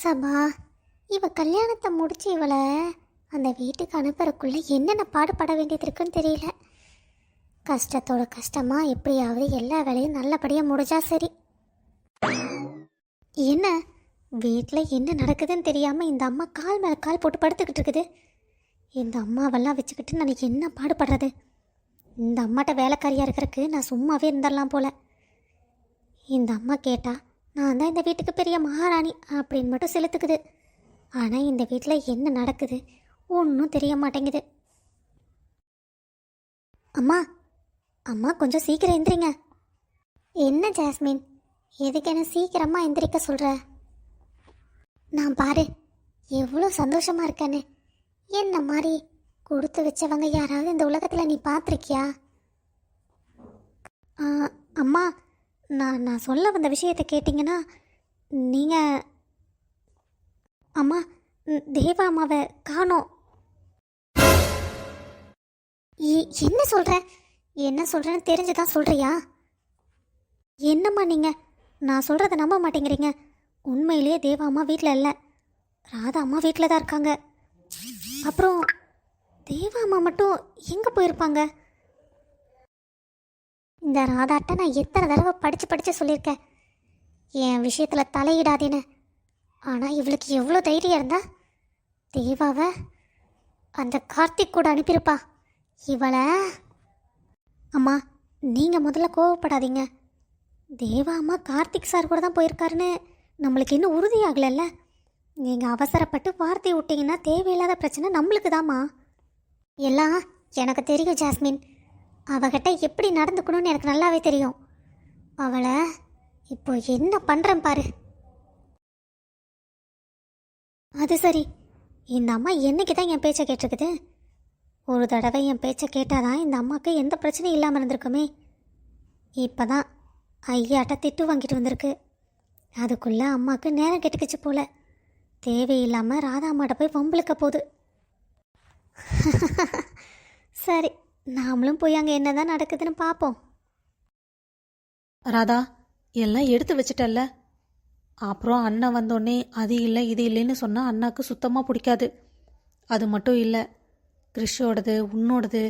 சபா, இவ கல்யாணத்தை முடிச்சு இவளை அந்த வீட்டுக்கு அனுப்புறக்குள்ள என்னென்ன பாடுபட வேண்டியது இருக்குன்னு தெரியல. கஷ்டத்தோட கஷ்டமா எப்படியாவது எல்லா வேலையும் நல்லபடியாக முடிஞ்சா சரி. என்ன வீட்டில் என்ன நடக்குதுன்னு தெரியாமல் இந்த அம்மா கால் மேலே கால் போட்டு படுத்துக்கிட்டு இருக்குது. இந்த அம்மாவெல்லாம் வச்சுக்கிட்டு நான் என்ன பாடுபடுறது? இந்த அம்மாட்ட வேலைக்காரியாக இருக்கிறதுக்கு நான் சும்மாவே இருந்துடலாம் போல. இந்த அம்மா கேட்டா நான் தான் இந்த வீட்டுக்கு பெரிய மகாராணி அப்படின்னு மட்டும் செலுத்துக்குது. ஆனால் இந்த வீட்டில் என்ன நடக்குது ஒன்றும் தெரிய மாட்டேங்குது. அம்மா அம்மா கொஞ்சம் சீக்கிரம் எந்திரிங்க. என்ன ஜாஸ்மின், எதுக்கு என்ன சீக்கிரமாக எந்திரிக்க சொல்கிற? நான் பாரு எவ்வளோ சந்தோஷமாக இருக்கேன்னு. என்ன மாதிரி கொடுத்து வச்சவங்க யாராவது இந்த உலகத்தில் நீ பார்த்துருக்கியா? அம்மா, நான் சொல்ல வந்த விஷயத்தை கேட்டிங்கன்னா நீங்கள் அம்மா தேவா அம்மாவை காணோம். என்ன சொல்கிற? என்ன சொல்கிறேன்னு தெரிஞ்சுதான் சொல்கிறியா? என்னம்மா நீங்கள் நான் சொல்கிறத நம்ப மாட்டேங்கிறீங்க. உண்மையிலேயே தேவா அம்மா வீட்டில் இல்லை, ராதா அம்மா வீட்டில் தான் இருக்காங்க. அப்புறம் தேவா அம்மா மட்டும் எங்கே போயிருப்பாங்க? இந்த ராதாட்ட நான் எத்தனை தடவை படித்து சொல்லியிருக்கேன் என் விஷயத்தில் தலையிடாதேன்னு. ஆனால் இவளுக்கு எவ்வளோ தைரியம் இருந்தா தேவாவை அந்த கார்த்திக் கூட அனுப்பியிருப்பா. இவளை அம்மா நீங்கள் முதல்ல கோவப்படாதீங்க. தேவா அம்மா கார்த்திக் சார் கூட தான் போயிருக்காருன்னு நம்மளுக்கு இன்னும் உறுதியாகலைல்ல. நீங்கள் அவசரப்பட்டு வார்த்தை விட்டிங்கன்னா தேவையில்லாத பிரச்சனை நம்மளுக்கு தாம்மா. எல்லாம் எனக்கு தெரியும் ஜாஸ்மின். அவகிட்ட எப்படி நடந்துக்கணும்னு எனக்கு நல்லாவே தெரியும். அவளை இப்போ என்ன பண்ணுறேன் பாரு. அது சரி, இந்த அம்மா என்னைக்கு தான் என் பேச்சை கேட்டிருக்குது? ஒரு தடவை என் பேச்சை கேட்டாதான் இந்த அம்மாவுக்கு எந்த பிரச்சனையும் இல்லாமல் இருந்திருக்குமே. இப்போ தான் ஐயாட்ட திட்டு வாங்கிட்டு வந்திருக்கு. அதுக்குள்ளே அம்மாவுக்கு நேரம் கெட்டுக்குச்சு போல. தேவையில்லாமல் ராதா அம்மாட்ட போய் வம்பளுக்க போகுது. சரி, நாமளும் போய் அங்கே என்ன தான் நடக்குதுன்னு பார்ப்போம். ராதா, எல்லாம் எடுத்து வச்சிட்டல்ல. அப்புறம் அண்ணன் வந்தோடனே அது இல்லை இது இல்லைன்னு சொன்னால் அண்ணாக்கு சுத்தமாக பிடிக்காது. அது மட்டும் இல்லை, கிறிஷோடது உன்னோடது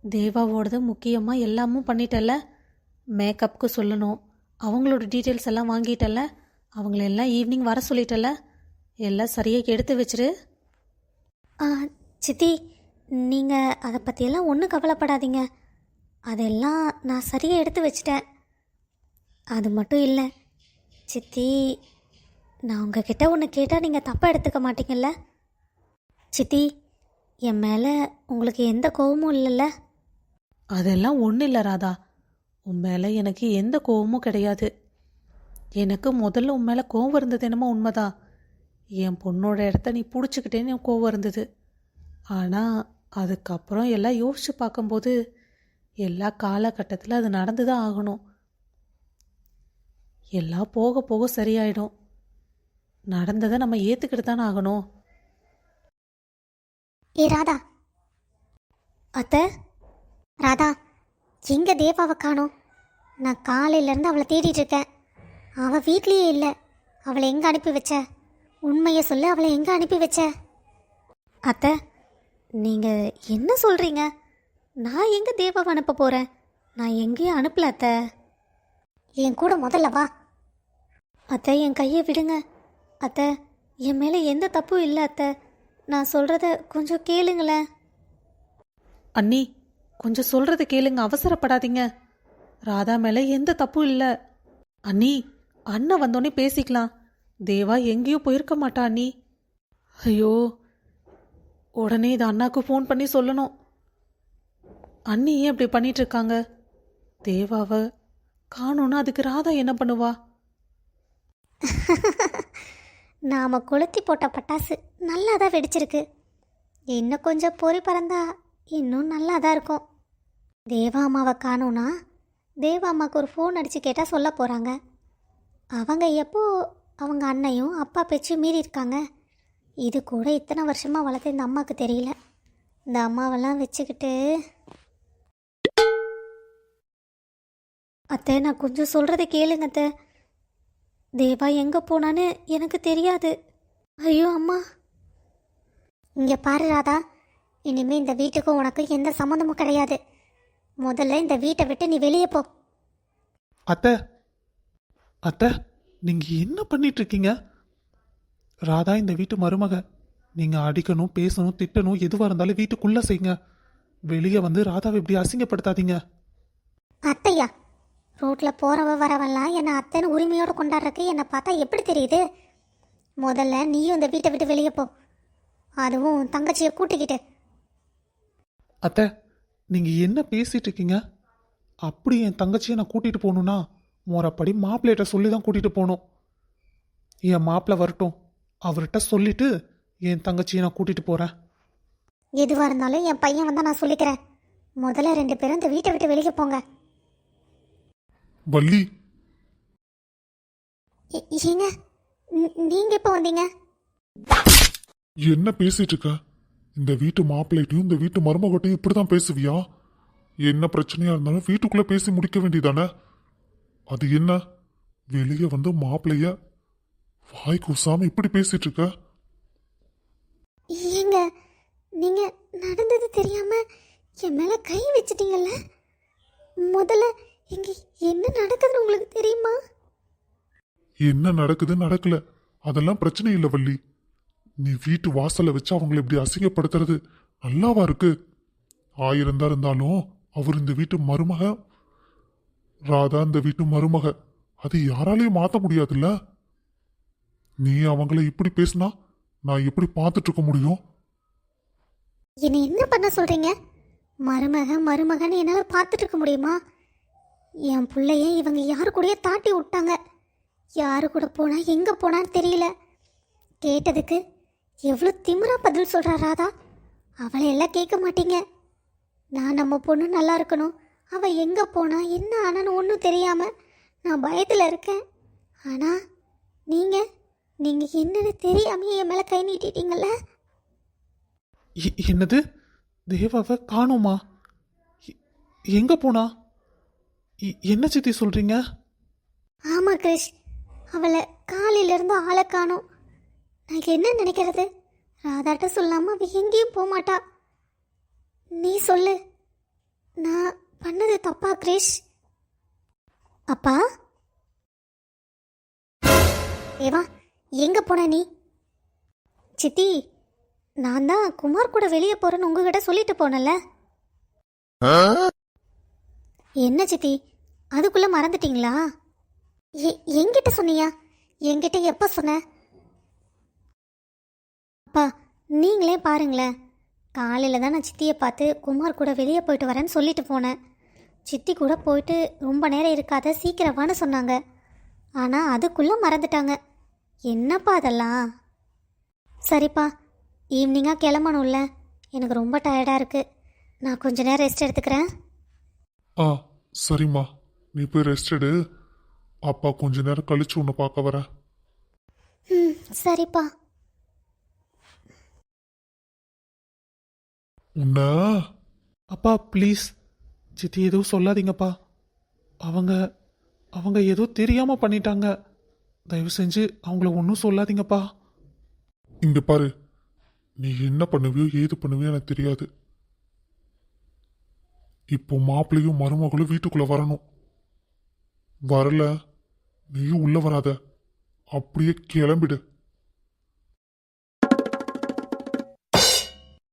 தேவாவோடது முக்கியமாக எல்லாமும் பண்ணிட்டல்ல. மேக்கப்புக்கு சொல்லணும், அவங்களோட டீட்டெயில்ஸ் எல்லாம் வாங்கிட்டல்ல. அவங்களெல்லாம் ஈவினிங் வர சொல்லிட்டல்ல. எல்லாம் சரியாக எடுத்து வச்சிரு. சித்தி, நீங்கள் அதை பற்றியெல்லாம் ஒன்றும் கவலைப்படாதீங்க. அதெல்லாம் நான் சரியாக எடுத்து வச்சிட்டேன். அது மட்டும் இல்லை சித்தி, நான் உங்ககிட்ட ஒன்று கேட்டால் நீங்கள் தப்பாக எடுத்துக்க மாட்டீங்கல்ல? சித்தி, என் மேலே உங்களுக்கு எந்த கோபமும் இல்லைல்ல? அதெல்லாம் ஒன்றும் இல்லை ராதா, உன் மேலே எனக்கு எந்த கோபமும் கிடையாது. எனக்கு முதல்ல உன் மேலே கோபம் இருந்தது என்னமோ உண்மைதான். என் பொண்ணோட இடத்த நீ பிடிச்சிக்கிட்டேன்னு கோபம் இருந்தது. ஆனால் அதுக்கப்புறம் எல்லாம் யோசித்து பார்க்கும்போது எல்லா காலகட்டத்தில் அது நடந்து தான் ஆகணும். எல்லாம் போக போக சரியாயிடும். நடந்ததை நம்ம ஏற்றுக்கிட்டு தானே ஆகணும். ஏ ராதா, அத்தை, ராதா, எங்கே தேவாவை காணோம்? நான் காலையிலேருந்து அவளை தேடிட்டு இருக்கேன். அவள் வீட்லேயே இல்லை. அவளை எங்கே அனுப்பி வச்ச? உண்மையை சொல்லு, அவளை எங்கே அனுப்பி வச்ச? அத்தை, நீங்கள் என்ன சொல்கிறீங்க? நான் எங்கே தேவாவை அனுப்ப போகிறேன்? நான் எங்கேயும் அனுப்பல அத்தை. என் கூட முதல்ல வா. அத்தை, என் கையை விடுங்க. அத்தை, என் மேலே எந்த தப்பும் இல்லை அத்தை. நான் சொல்கிறத கொஞ்சம் கேளுங்களேன். அண்ணி, கொஞ்சம் சொல்கிறத கேளுங்க, அவசரப்படாதீங்க. ராதா மேலே எந்த தப்பும் இல்லை. அண்ணி, அண்ணன் வந்தோடனே பேசிக்கலாம். தேவா எங்கேயும் போயிருக்க மாட்டா அண்ணி. ஐயோ, உடனே இது அண்ணாவுக்கு ஃபோன் பண்ணி சொல்லணும். அண்ணி ஏன் இப்படி பண்ணிட்டு இருக்காங்க? தேவாவை காணோன்னா அதுக்கு ராதா என்ன பண்ணுவா? நாம் கொளுத்தி போட்ட பட்டாசு நல்லா தான் வெடிச்சிருக்கு. இன்னும் கொஞ்சம் பொறி பறந்தா இன்னும் நல்லா தான் இருக்கும். தேவா அம்மாவை காணோன்னா தேவா அம்மாவுக்கு ஒரு ஃபோன் அடித்து கேட்டால் சொல்ல போகிறாங்க. அவங்க எப்போ அவங்க அண்ணையும் அப்பா பேச்சும் மீறி இருக்காங்க. இது கூட இத்தனை வருஷமாக வளர்த்த இந்த அம்மாவுக்கு தெரியல. இந்த அம்மாவெல்லாம் வச்சுக்கிட்டு அத்தை, நான் கொஞ்சம் சொல்கிறத கேளுங்க அத்தை. தேவா எங்கே போனான்னு எனக்கு தெரியாது. ஐயோ அம்மா. இங்கே பாரு ராதா, இனிமே இந்த வீட்டுக்கும் உனக்கு எந்த சம்மந்தமும் கிடையாது. முதல்ல இந்த வீட்டை விட்டு நீ வெளியே போ. அத்தை அத்தை, நீங்க என்ன பண்ணிட்டு இருக்கீங்க? ராதா இந்த வீட்டு மருமக. நீங்க அடிக்கணும், பேசணும், திட்டணும், எதுவா இருந்தாலும் வீட்டுக்குள்ள செய்யுங்க. வெளியே வந்து ராதாவை இப்படி அசிங்கப்படுத்தாதீங்க. அத்தையா, ரோட்டில் போகிறவ வரவெல்லாம் என்னை அத்தைன்னு உரிமையோடு கொண்டாடுறக்கு என்னை பார்த்தா எப்படி தெரியுது? முதல்ல நீயும் இந்த வீட்டை விட்டு வெளியே போ, அதுவும் உன் தங்கச்சியை கூட்டிக்கிட்டு. அத்தை, நீங்க என்ன பேசிட்டு இருக்கீங்க? அப்படி என் தங்கச்சியை நான் கூட்டிட்டு போகணும்னா முறைப்படி மாப்பிள்ளைகிட்ட சொல்லி தான் கூட்டிட்டு போகணும். என் மாப்பிள்ளை வரட்டும், அவர்கிட்ட சொல்லிட்டு என் தங்கச்சியை நான் கூட்டிட்டு போறேன். எதுவாக இருந்தாலும் என் பையன் வந்தால் நான் சொல்லிக்கிறேன். முதல்ல 2 பேரும் இந்த வீட்டை விட்டு வெளியே போங்க. வள்ளி, ஏங்க, நீங்கள் எப்போ வந்தீங்க? என்ன பேசிட்டு இருக்க? இந்த வீட்டு மாப்பிள்ளைட்டையும் இந்த வீட்டு மருமகட்டையும் இப்படிதான் பேசுவியா? என்ன பிரச்சனையா இருந்தாலும் வீட்டுக்குள்ள பேசி முடிக்க வேண்டியதானே? அது என்ன, வெளியே வந்து மாப்பிள்ளைய வாய் கூசாம இப்படி பேசிட்டு இருக்க? ஏங்க, நீங்கள் நடந்தது தெரியாமல் என் மேலே கை வச்சிட்டீங்கல்ல. முதல்ல இங்கே என்ன நடக்குதுன்னு உங்களுக்கு தெரியுமா? என்ன நடக்குது நடக்கல அதெல்லாம் பிரச்சனை இல்லை வள்ளி. நீ வீட்டு வாசல்ல வச்சு அவங்களை இப்படி அசிங்கப்படுத்துறது நல்லாவா இருக்கு? 1000 தான் இருந்தாலும் அவர் இந்த வீட்டு மருமக, ராதா இந்த வீட்டு மருமக. அது யாராலையும் மாத்த முடியாதுல்ல. நீ அவங்கள இப்படி பேசினா நான் எப்படி பார்த்துட்டு இருக்க முடியும்? என்னை என்ன பண்ண சொல்கிறீங்க? மருமகன்னு என்னால் பார்த்துட்டு இருக்க முடியுமா? என் பிள்ளைய இவங்க யாரு கூடயே தாட்டி விட்டாங்க. யாரு கூட போனா எங்கே போனான்னு தெரியல. கேட்டதுக்கு எவ்வளோ திமிரா பதில் சொல்கிறா ராதா. அவளை எல்லாம் கேட்க மாட்டீங்க. நான் நம்ம பொண்ணு நல்லா இருக்கணும், அவள் எங்கே போனா என்ன ஆனான்னு ஒன்றும் தெரியாமல் நான் பயத்தில் இருக்கேன். ஆனால் நீங்கள் என்னன்னு தெரியாமல் என் மேலே கை நீட்டிட்டீங்கல்ல. என்னது? தேவாவை காணோமா? எங்க போனா? என்ன சித்தி சொல்றீங்க? ஆமாம் கிரிஷ், அவளை காலையிலேருந்து ஆளை காணோம். நான் என்ன நினைக்கிறது? ராதாட்ட சொல்லாமல் அவள் எங்கேயும் போக மாட்டா. நீ சொல்லு, நான் பண்ணது தப்பா கிரிஷ்? அப்பா, ஏவா எங்கே போன நீ? சித்தி, நான் தான் குமார் கூட வெளியே போகிறேன்னு உங்ககிட்ட சொல்லிட்டு போனல. என்ன சித்தி, அதுக்குள்ளே மறந்துட்டீங்களா? என்கிட்ட சொன்னியா? என்கிட்ட எப்போ சொன்ன? அப்பா, நீங்களே பாருங்களேன். காலையில் தான் நான் சித்தியை பார்த்து குமார் கூட வெளியே போயிட்டு வரேன்னு சொல்லிட்டு போனேன். சித்தி கூட போயிட்டு ரொம்ப நேரம் இருக்காத, சீக்கிரமானு சொன்னாங்க. ஆனால் அதுக்குள்ளே மறந்துட்டாங்க. என்னப்பா அதெல்லாம்? சரிப்பா, ஈவினிங்காக கிளம்பணும்ல, எனக்கு ரொம்ப டயர்டாக இருக்குது. நான் கொஞ்ச நேரம் ரெஸ்ட் எடுத்துக்கிறேன். ஆ சரிம்மா, நீ போய் ரெஸ்ட் எடு. அப்பா கொஞ்ச நேரம் கழிச்சு உன்னை பார்க்க வரேன். ம், சரிப்பா. உன்ன அப்பா ப்ளீஸ், சித்தி எதுவும் சொல்லாதீங்கப்பா. அவங்க அவங்க ஏதோ தெரியாம பண்ணிட்டாங்க. தயவு செஞ்சு அவங்கள ஒன்றும் சொல்லாதீங்கப்பா. இங்க பாரு, நீ என்ன பண்ணுவியோ ஏது பண்ணுவியோ எனக்கு தெரியாது. இப்போ மாப்பிள்ளையும் மருமகளும் வீட்டுக்குள்ள வரணும். வரல, நீயும் உள்ள வராத, அப்படியே கிளம்பிடு.